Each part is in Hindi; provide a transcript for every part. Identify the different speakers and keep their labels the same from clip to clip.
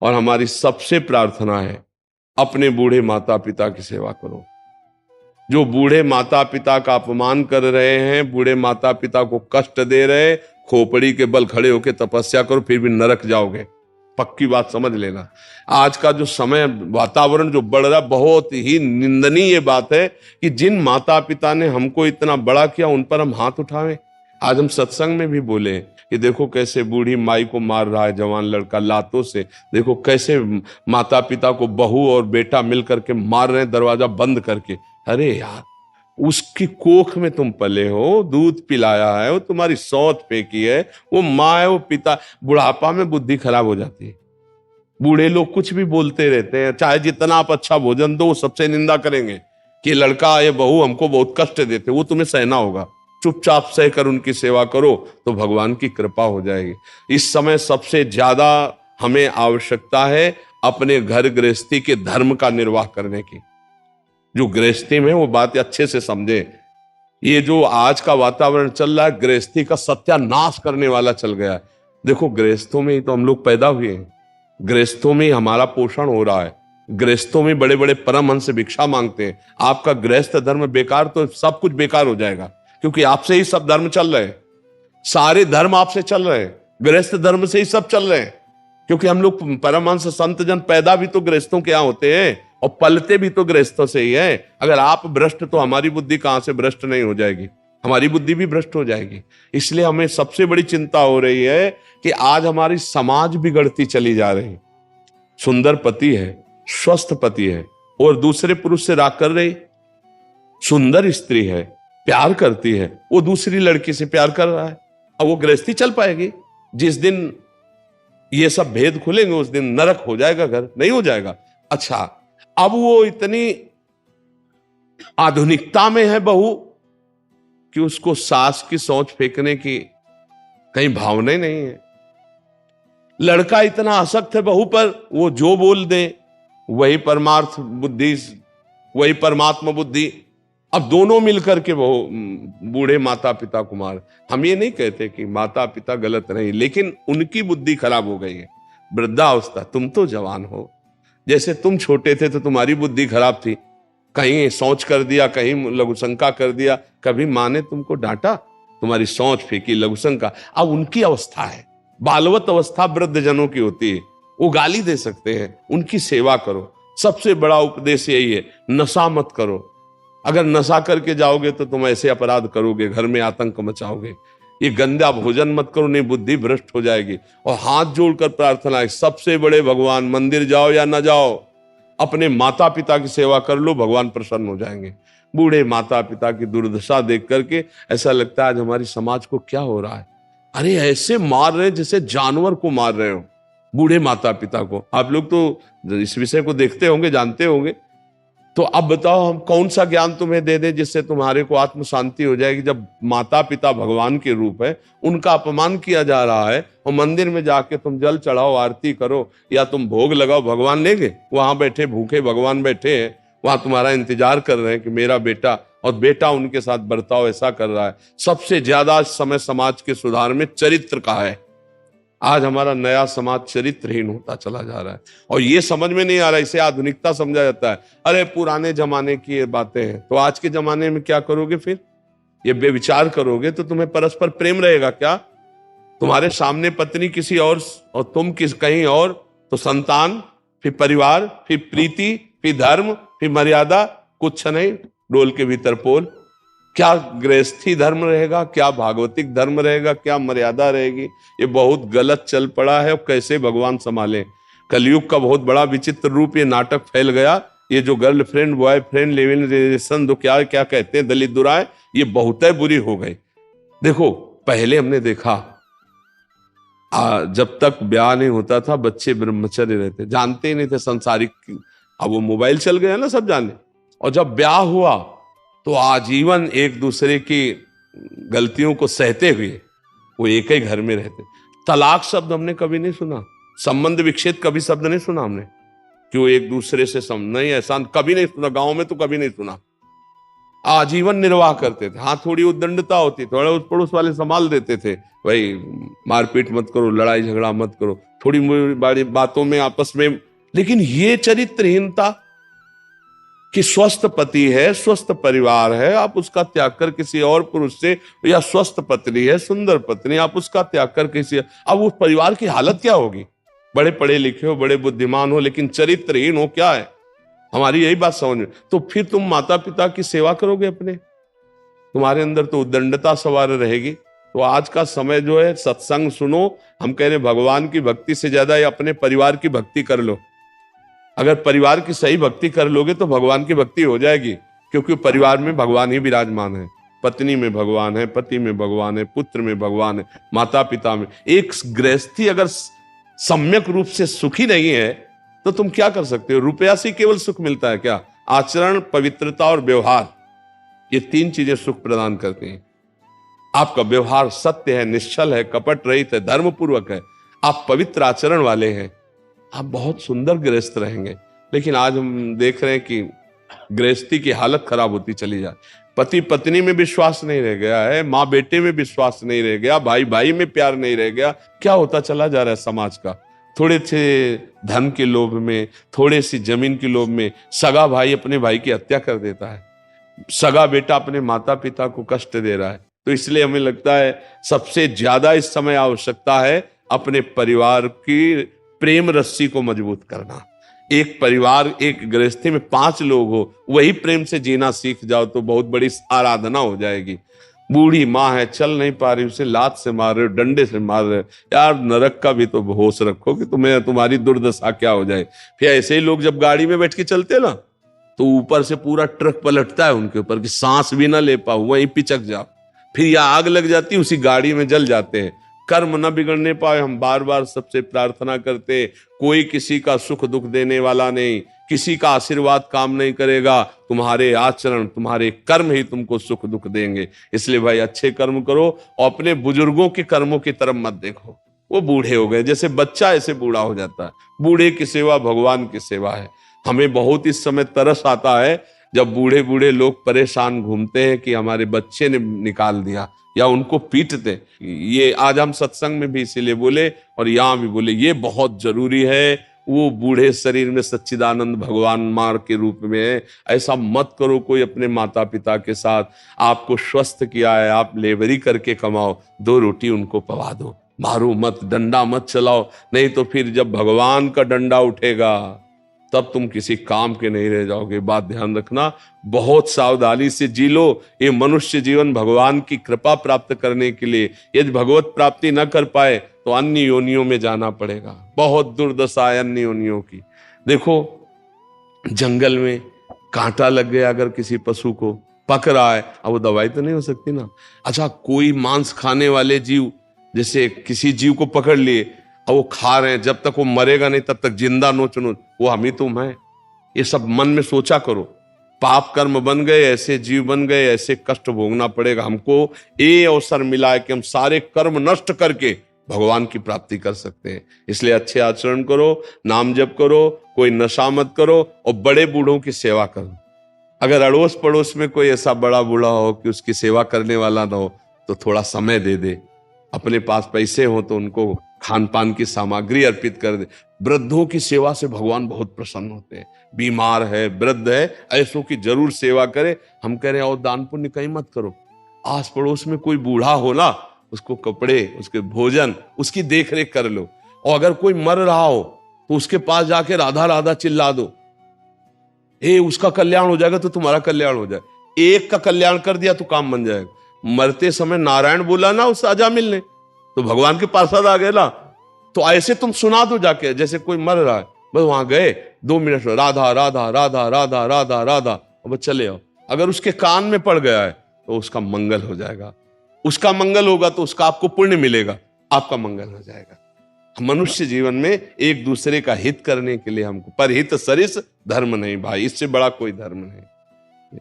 Speaker 1: और हमारी सबसे प्रार्थना है, अपने बूढ़े माता पिता की सेवा करो। जो बूढ़े माता पिता का अपमान कर रहे हैं, बूढ़े माता पिता को कष्ट दे रहे, खोपड़ी के बल खड़े होकर तपस्या करो, फिर भी नरक जाओगे। पक्की बात समझ लेना। आज का जो समय वातावरण जो बढ़ रहा, बहुत ही निंदनीय बात है कि जिन माता पिता ने हमको इतना बड़ा किया उन पर हम हाथ उठावें। आज हम सत्संग में भी बोले कि देखो कैसे बूढ़ी माई को मार रहा है जवान लड़का लातों से, देखो कैसे माता पिता को बहू और बेटा मिल करके मार रहे हैं दरवाजा बंद करके। अरे यार, उसकी कोख में तुम पले हो, दूध पिलाया है, वो तुम्हारी सौत फेंकी है, वो माँ है, वो पिता। बुढ़ापा में बुद्धि खराब हो जाती है। बूढ़े लोग कुछ भी बोलते रहते हैं, चाहे जितना आप अच्छा भोजन दो, वो सबसे निंदा करेंगे कि लड़का ये बहू हमको बहुत कष्ट देते। वो तुम्हें सहना होगा, चुपचाप सह कर उनकी सेवा करो तो भगवान की कृपा हो जाएगी। इस समय सबसे ज्यादा हमें आवश्यकता है अपने घर गृहस्थी के धर्म का निर्वाह करने की। जो गृहस्थी में वो बात अच्छे से समझे। ये जो आज का वातावरण चल रहा है, गृहस्थी का सत्यानाश करने वाला चल गया है। देखो, गृहस्थों में ही तो हम लोग पैदा हुए हैं, गृहस्थों में ही हमारा पोषण हो रहा है, गृहस्थों में बड़े बड़े परमहंस भिक्षा मांगते हैं। आपका गृहस्थ धर्म बेकार तो सब कुछ बेकार हो जाएगा, क्योंकि आपसे ही सब धर्म चल रहे हैं। सारे धर्म आपसे चल रहे हैं, गृहस्थ धर्म से ही सब चल रहे हैं। क्योंकि हम लोग परमहंस संत जन पैदा भी तो गृहस्थों के यहां होते हैं और पलते भी तो गृहस्थों से ही है। अगर आप भ्रष्ट, तो हमारी बुद्धि कहां से भ्रष्ट नहीं हो जाएगी? हमारी बुद्धि भी भ्रष्ट हो जाएगी। इसलिए हमें सबसे बड़ी चिंता हो रही है कि आज हमारी समाज बिगड़ती चली जा रही। सुंदर पति है, स्वस्थ पति है और दूसरे पुरुष से राग कर रही। सुंदर स्त्री है, प्यार करती है, वो दूसरी लड़की से प्यार कर रहा है। अब वो गृहस्थी चल पाएगी? जिस दिन ये सब भेद खुलेंगे उस दिन नरक हो जाएगा, घर नहीं हो जाएगा। अच्छा, अब वो इतनी आधुनिकता में है बहू कि उसको सास की सोच फेंकने की कहीं भावना ही नहीं है। लड़का इतना आसक्त है बहू पर, वो जो बोल दे वही परमार्थ बुद्धि, वही परमात्मा बुद्धि। अब दोनों मिलकर के वो बूढ़े माता पिता को मार। हम ये नहीं कहते कि माता पिता गलत नहीं, लेकिन उनकी बुद्धि खराब हो गई है। वृद्धावस्था, तुम तो जवान हो, जैसे तुम छोटे थे तो तुम्हारी बुद्धि खराब थी, कहीं सोच कर दिया, कहीं लघुशंका कर दिया। कभी माँ ने तुमको डांटा? तुम्हारी सोच फेंकी, लघुशंका। अब उनकी अवस्था है, बालवत अवस्था वृद्ध जनों की होती है, वो गाली दे सकते हैं, उनकी सेवा करो। सबसे बड़ा उपदेश यही है, नशा मत करो। अगर नशा करके जाओगे तो तुम ऐसे अपराध करोगे, घर में आतंक मचाओगे। ये गंदा भोजन मत करो, नहीं बुद्धि भ्रष्ट हो जाएगी। और हाथ जोड़कर प्रार्थना है, सबसे बड़े भगवान, मंदिर जाओ या ना जाओ, अपने माता पिता की सेवा कर लो, भगवान प्रसन्न हो जाएंगे। बूढ़े माता पिता की दुर्दशा देख करके ऐसा लगता है आज हमारी समाज को क्या हो रहा है। अरे ऐसे मार रहे जैसे जानवर को मार रहे हो, बूढ़े माता पिता को। आप लोग तो इस विषय को देखते होंगे, जानते होंगे। तो अब बताओ, हम कौन सा ज्ञान तुम्हें दे दे जिससे तुम्हारे को आत्म शांति हो जाएगी? जब माता पिता भगवान के रूप है, उनका अपमान किया जा रहा है, और मंदिर में जाके तुम जल चढ़ाओ, आरती करो या तुम भोग लगाओ, भगवान लेंगे? वहां बैठे भूखे भगवान बैठे हैं, वहां तुम्हारा इंतजार कर रहे हैं कि मेरा बेटा, और बेटा उनके साथ बर्ताव ऐसा कर रहा है। सबसे ज्यादा समय समाज के सुधार में चरित्र का है। आज हमारा नया समाज चरित्रहीन होता चला जा रहा है, और ये समझ में नहीं आ रहा, इसे आधुनिकता समझा जाता है। अरे पुराने जमाने की ये बातें हैं, तो आज के जमाने में क्या करोगे फिर? ये बेविचार करोगे तो तुम्हें परस्पर प्रेम रहेगा क्या? तुम्हारे सामने पत्नी किसी और तुम कहीं और, तो संतान, फिर परिवार, फिर प्रीति, फिर धर्म, फिर मर्यादा, कुछ नहीं, डोल के भीतर पोल। क्या गृहस्थी धर्म रहेगा, क्या भागवतिक धर्म रहेगा, क्या मर्यादा रहेगी? ये बहुत गलत चल पड़ा है। और कैसे भगवान संभाले? कलयुग का बहुत बड़ा विचित्र रूप ये नाटक फैल गया। ये जो गर्लफ्रेंड बॉयफ्रेंड लिविंग रिलेशन, जो क्या क्या कहते हैं दलित दुराए, ये बहुत बुरी हो गई। देखो, पहले हमने देखा जब तक ब्याह नहीं होता था बच्चे ब्रह्मचर्य रहते, जानते ही नहीं थे संसारिक। अब वो मोबाइल चल गया ना, सब जाने। और जब ब्याह हुआ तो आजीवन एक दूसरे की गलतियों को सहते हुए वो एक ही घर में रहते। तलाक शब्द हमने कभी नहीं सुना, संबंध विच्छेद कभी शब्द नहीं सुना हमने। क्यों? एक दूसरे से नहीं, ऐसा कभी नहीं सुना, गांव में तो कभी नहीं सुना। आजीवन निर्वाह करते थे। हाँ, थोड़ी उद्दंडता होती, थोड़ा उस पड़ोस वाले संभाल देते थे, भाई मारपीट मत करो, लड़ाई झगड़ा मत करो, थोड़ी बड़ी बातों में आपस में। लेकिन ये चरित्रहीनता कि स्वस्थ पति है, स्वस्थ परिवार है, आप उसका त्याग कर किसी और पुरुष से, या स्वस्थ पत्नी है, सुंदर पत्नी, आप उसका त्याग कर किसी, अब उस परिवार की हालत क्या होगी? बड़े पढ़े लिखे हो, बड़े बुद्धिमान हो, लेकिन चरित्रहीन हो, क्या है? हमारी यही बात समझ में। तो फिर तुम माता पिता की सेवा करोगे अपने? तुम्हारे अंदर तो उद्दंडता सवार रहेगी। तो आज का समय जो है, सत्संग सुनो। हम कह रहे भगवान की भक्ति से ज्यादा ये अपने परिवार की भक्ति कर लो। अगर परिवार की सही भक्ति कर लोगे तो भगवान की भक्ति हो जाएगी, क्योंकि परिवार में भगवान ही विराजमान है। पत्नी में भगवान है, पति में भगवान है, पुत्र में भगवान है, माता पिता में। एक गृहस्थी अगर सम्यक रूप से सुखी नहीं है तो तुम क्या कर सकते हो? रुपया से केवल सुख मिलता है क्या? आचरण, पवित्रता और व्यवहार, ये तीन चीजें सुख प्रदान करती हैं। आपका व्यवहार सत्य है, निश्चल है, कपट रहित है, धर्मपूर्वक है, आप पवित्र आचरण वाले हैं, आप बहुत सुंदर गृहस्थ रहेंगे। लेकिन आज हम देख रहे हैं कि गृहस्थी की हालत खराब होती चली जाए। पति पत्नी में विश्वास नहीं रह गया है, माँ बेटे में विश्वास नहीं रह गया, भाई भाई में प्यार नहीं रह गया। क्या होता चला जा रहा है समाज का? थोड़े से धन के लोभ में, थोड़े सी जमीन के लोभ में सगा भाई अपने भाई की हत्या कर देता है, सगा बेटा अपने माता पिता को कष्ट दे रहा है। तो इसलिए हमें लगता है सबसे ज्यादा इस समय आवश्यकता है अपने परिवार की प्रेम रस्सी को मजबूत करना। एक परिवार, एक गृहस्थी में 5 लोग हो, वही प्रेम से जीना सीख जाओ तो बहुत बड़ी आराधना हो जाएगी। बूढ़ी माँ है, चल नहीं पा रही, उसे लात से मार रहे हो, डंडे से मार रहे हो, यार नरक का भी तो होश रखो कि तुम्हें, तुम्हारी दुर्दशा क्या हो जाए। फिर ऐसे ही लोग जब गाड़ी में बैठ के चलते ना, तो ऊपर से पूरा ट्रक पलटता है उनके ऊपर कि सांस भी ना ले पाओ, वहीं पिचक जाओ। फिर या आग लग जाती, उसी गाड़ी में जल जाते हैं। कर्म न बिगड़ने पाए, हम बार बार सबसे प्रार्थना करते, कोई किसी का सुख दुख देने वाला नहीं, किसी का आशीर्वाद काम नहीं करेगा, तुम्हारे आचरण, तुम्हारे कर्म ही तुमको सुख दुख देंगे। इसलिए भाई अच्छे कर्म करो और अपने बुजुर्गों के कर्मों की तरफ मत देखो। वो बूढ़े हो गए, जैसे बच्चा ऐसे बूढ़ा हो जाता है। बूढ़े की सेवा भगवान की सेवा है। हमें बहुत इस समय तरस आता है जब बूढ़े बूढ़े लोग परेशान घूमते हैं कि हमारे बच्चे ने निकाल दिया, या उनको पीटते। ये आज हम सत्संग में भी इसीलिए बोले और यहां भी बोले, ये बहुत जरूरी है। वो बूढ़े शरीर में सच्चिदानंद भगवान मार के रूप में है। ऐसा मत करो कोई अपने माता पिता के साथ। आपको स्वस्थ किया है, आप लेबरी करके कमाओ, 2 रोटी उनको पवा दो, मारो मत, डंडा मत चलाओ। नहीं तो फिर जब भगवान का डंडा उठेगा तब तुम किसी काम के नहीं रह जाओगे। बात ध्यान रखना, बहुत सावधानी से जी लो। ये मनुष्य जीवन भगवान की कृपा प्राप्त करने के लिए, यदि भगवत प्राप्ति न कर पाए तो अन्य योनियों में जाना पड़ेगा। बहुत दुर्दशा है अन्य योनियों की। देखो जंगल में कांटा लग गया अगर किसी पशु को, पक रहा है, अब वो दवाई तो नहीं हो सकती ना। अच्छा, कोई मांस खाने वाले जीव, जैसे किसी जीव को पकड़ लिए और वो खा रहे हैं, जब तक वो मरेगा नहीं तब तक जिंदा नोच नोच, वो हम ही तुम है। ये सब मन में सोचा करो। पाप कर्म बन गए, ऐसे जीव बन गए, ऐसे कष्ट भोगना पड़ेगा हमको। ये अवसर मिला है कि हम सारे कर्म नष्ट करके भगवान की प्राप्ति कर सकते हैं। इसलिए अच्छे आचरण करो, नाम जप करो, कोई नशा मत करो और बड़े बूढ़ों की सेवा करो। अगर अड़ोस पड़ोस में कोई ऐसा बड़ा बूढ़ा हो कि उसकी सेवा करने वाला ना हो तो थोड़ा समय दे दे। अपने पास पैसे हो तो उनको खान पान की सामग्री अर्पित कर दे। वृद्धों की सेवा से भगवान बहुत प्रसन्न होते हैं। बीमार है, वृद्ध है, ऐसों की जरूर सेवा करे। हम कह रहे हैं और दान पुण्य कहीं मत करो। आस पड़ोस में कोई बूढ़ा हो ना, उसको कपड़े, उसके भोजन, उसकी देख रेख कर लो। और अगर कोई मर रहा हो तो उसके पास जाके राधा राधा चिल्ला दो। उसका कल्याण हो जाएगा तो तुम्हारा कल्याण हो जाए। एक का कल्याण कर दिया तो काम बन जाएगा। मरते समय नारायण बोला ना उस आजा मिलने, तो भगवान के पार्षद आ गए ना। तो ऐसे तुम सुना दो जाके, जैसे कोई मर रहा है, बस वहां गए 2 मिनट में राधा राधा राधा राधा राधा राधा, और बस चले आओ। अगर उसके कान में पड़ गया है तो उसका मंगल हो जाएगा। उसका मंगल होगा तो उसका आपको पुण्य मिलेगा, आपका मंगल हो जाएगा। मनुष्य जीवन में एक दूसरे का हित करने के लिए हमको, पर हित सरिस धर्म नहीं भाई, इससे बड़ा कोई धर्म नहीं।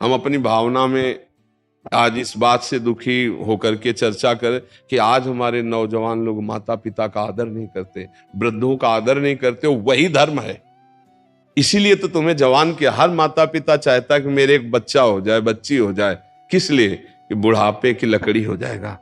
Speaker 1: हम अपनी भावना में आज इस बात से दुखी होकर के चर्चा करें कि आज हमारे नौजवान लोग माता पिता का आदर नहीं करते, वृद्धों का आदर नहीं करते। वही धर्म है। इसीलिए तो तुम्हें जवान के हर माता पिता चाहता है कि मेरे एक बच्चा हो जाए, बच्ची हो जाए। किस लिए? कि बुढ़ापे की लकड़ी हो जाएगा,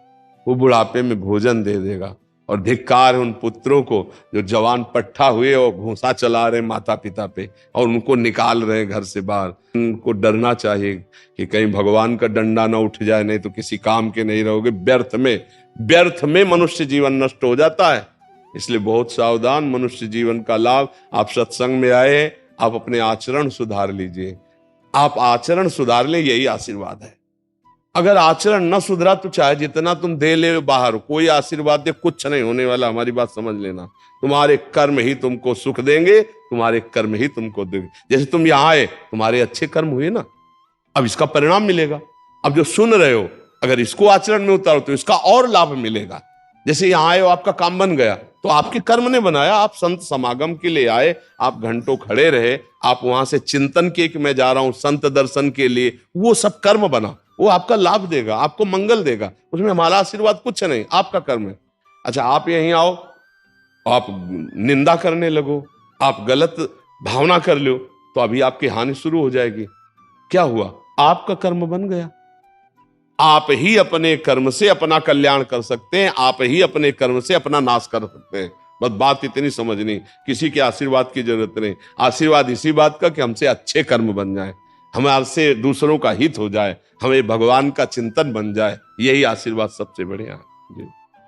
Speaker 1: वो बुढ़ापे में भोजन दे देगा, और धिक्कार है उन पुत्रों को जो जवान पट्टा हुए और घूंसा चला रहे माता पिता पे और उनको निकाल रहे हैं घर से बाहर। उनको डरना चाहिए कि कहीं भगवान का डंडा ना उठ जाए, नहीं तो किसी काम के नहीं रहोगे। व्यर्थ में मनुष्य जीवन नष्ट हो जाता है। इसलिए बहुत सावधान। मनुष्य जीवन का लाभ, आप सत्संग में आए, आप अपने आचरण सुधार लीजिए। आप आचरण सुधार ले, यही आशीर्वाद है। अगर आचरण न सुधरा तो चाहे जितना तुम दे ले बाहर, कोई आशीर्वाद दे कुछ नहीं होने वाला। हमारी बात समझ लेना। तुम्हारे कर्म ही तुमको सुख देंगे, तुम्हारे कर्म ही तुमको देंगे। जैसे तुम यहां आए, तुम्हारे अच्छे कर्म हुए ना, अब इसका परिणाम मिलेगा। अब जो सुन रहे हो, अगर इसको आचरण में उतारो तो इसका और लाभ मिलेगा। जैसे यहां आए हो, आपका काम बन गया तो आपके कर्म ने बनाया। आप संत समागम के लिए आए, आप घंटों खड़े रहे, आप वहां से चिंतन किए कि मैं जा रहा हूं संत दर्शन के लिए, वो सब कर्म बना, वो आपका लाभ देगा, आपको मंगल देगा। उसमें हमारा आशीर्वाद कुछ नहीं, आपका कर्म है। अच्छा, आप यहीं आओ, आप निंदा करने लगो, आप गलत भावना कर लो, तो अभी आपकी हानि शुरू हो जाएगी। क्या हुआ? आपका कर्म बन गया। आप ही अपने कर्म से अपना कल्याण कर सकते हैं, आप ही अपने कर्म से अपना नाश कर सकते हैं। बस बात इतनी समझनी, किसी के आशीर्वाद की जरूरत नहीं। आशीर्वाद इसी बात का कि हमसे अच्छे कर्म बन जाए, हमारे से दूसरों का हित हो जाए, हमें भगवान का चिंतन बन जाए, यही आशीर्वाद सबसे बढ़िया है। जी।